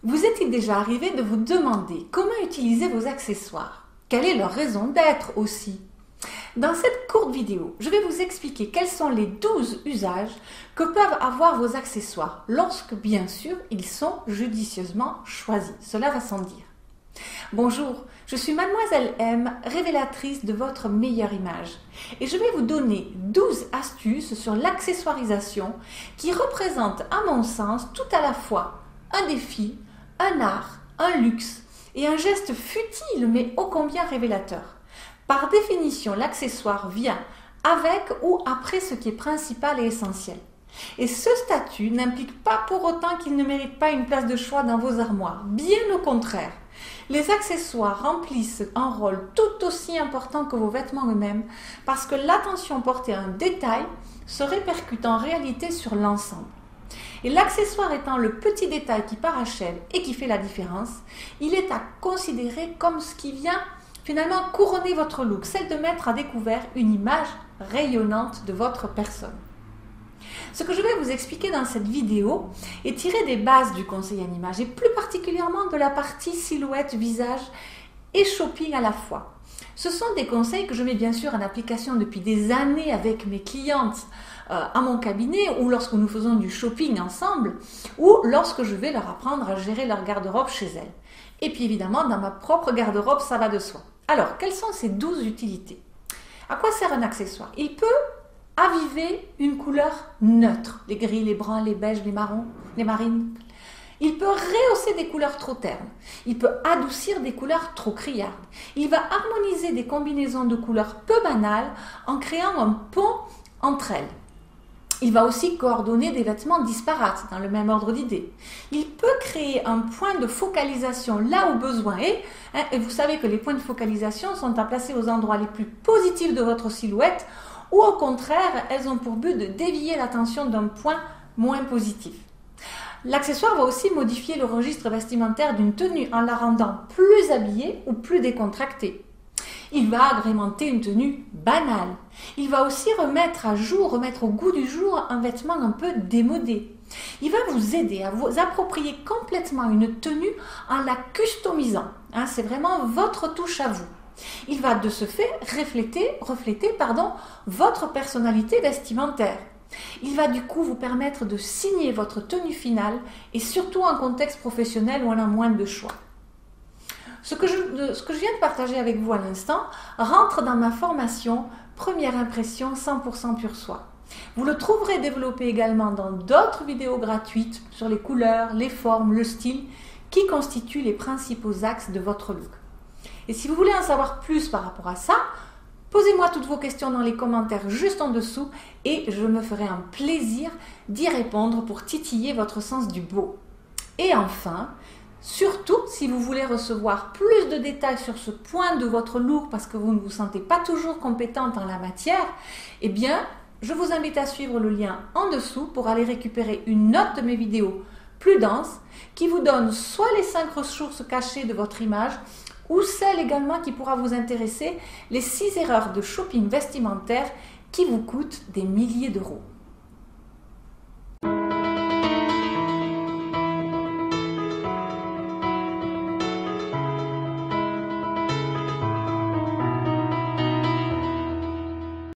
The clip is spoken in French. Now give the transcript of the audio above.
Vous est-il déjà arrivé de vous demander comment utiliser vos accessoires? Quelle est leur raison d'être aussi? Dans cette courte vidéo, je vais vous expliquer quels sont les 12 usages que peuvent avoir vos accessoires lorsque, bien sûr, ils sont judicieusement choisis. Cela va sans dire. Bonjour, je suis Mademoiselle M, révélatrice de votre meilleure image. Et je vais vous donner 12 astuces sur l'accessoirisation qui représentent, à mon sens, tout à la fois un défi, un art, un luxe et un geste futile mais ô combien révélateur. Par définition, l'accessoire vient avec ou après ce qui est principal et essentiel. Et ce statut n'implique pas pour autant qu'il ne mérite pas une place de choix dans vos armoires. Bien au contraire. Les accessoires remplissent un rôle tout aussi important que vos vêtements eux-mêmes parce que l'attention portée à un détail se répercute en réalité sur l'ensemble. Et l'accessoire étant le petit détail qui parachève et qui fait la différence, il est à considérer comme ce qui vient finalement couronner votre look, celle de mettre à découvert une image rayonnante de votre personne. Ce que je vais vous expliquer dans cette vidéo est tiré des bases du conseil en image et plus particulièrement de la partie silhouette, visage et shopping à la fois. Ce sont des conseils que je mets bien sûr en application depuis des années avec mes clientes à mon cabinet ou lorsque nous faisons du shopping ensemble ou lorsque je vais leur apprendre à gérer leur garde-robe chez elles. Et puis évidemment, dans ma propre garde-robe, ça va de soi. Alors, quelles sont ces 12 utilités? À quoi sert un accessoire? Il peut aviver une couleur neutre, les gris, les bruns, les beiges, les marrons, les marines. Il peut rehausser des couleurs trop ternes. Il peut adoucir des couleurs trop criardes. Il va harmoniser des combinaisons de couleurs peu banales en créant un pont entre elles. Il va aussi coordonner des vêtements disparates dans le même ordre d'idées. Il peut créer un point de focalisation là où besoin est. Et vous savez que les points de focalisation sont à placer aux endroits les plus positifs de votre silhouette ou au contraire, elles ont pour but de dévier l'attention d'un point moins positif. L'accessoire va aussi modifier le registre vestimentaire d'une tenue en la rendant plus habillée ou plus décontractée. Il va agrémenter une tenue banale. Il va aussi remettre à jour, remettre au goût du jour un vêtement un peu démodé. Il va vous aider à vous approprier complètement une tenue en la customisant. C'est vraiment votre touche à vous. Il va de ce fait refléter votre personnalité vestimentaire. Il va du coup vous permettre de signer votre tenue finale et surtout en contexte professionnel où on a moins de choix. Ce que je viens de partager avec vous à l'instant rentre dans ma formation Première impression 100% pur soi. Vous le trouverez développé également dans d'autres vidéos gratuites sur les couleurs, les formes, le style qui constituent les principaux axes de votre look. Et si vous voulez en savoir plus par rapport à ça, posez-moi toutes vos questions dans les commentaires juste en dessous et je me ferai un plaisir d'y répondre pour titiller votre sens du beau. Et enfin, surtout si vous voulez recevoir plus de détails sur ce point de votre look parce que vous ne vous sentez pas toujours compétente en la matière, eh bien, je vous invite à suivre le lien en dessous pour aller récupérer une note de mes vidéos plus dense qui vous donne soit les 5 ressources cachées de votre image ou celle également qui pourra vous intéresser, les 6 erreurs de shopping vestimentaire qui vous coûtent des milliers d'euros.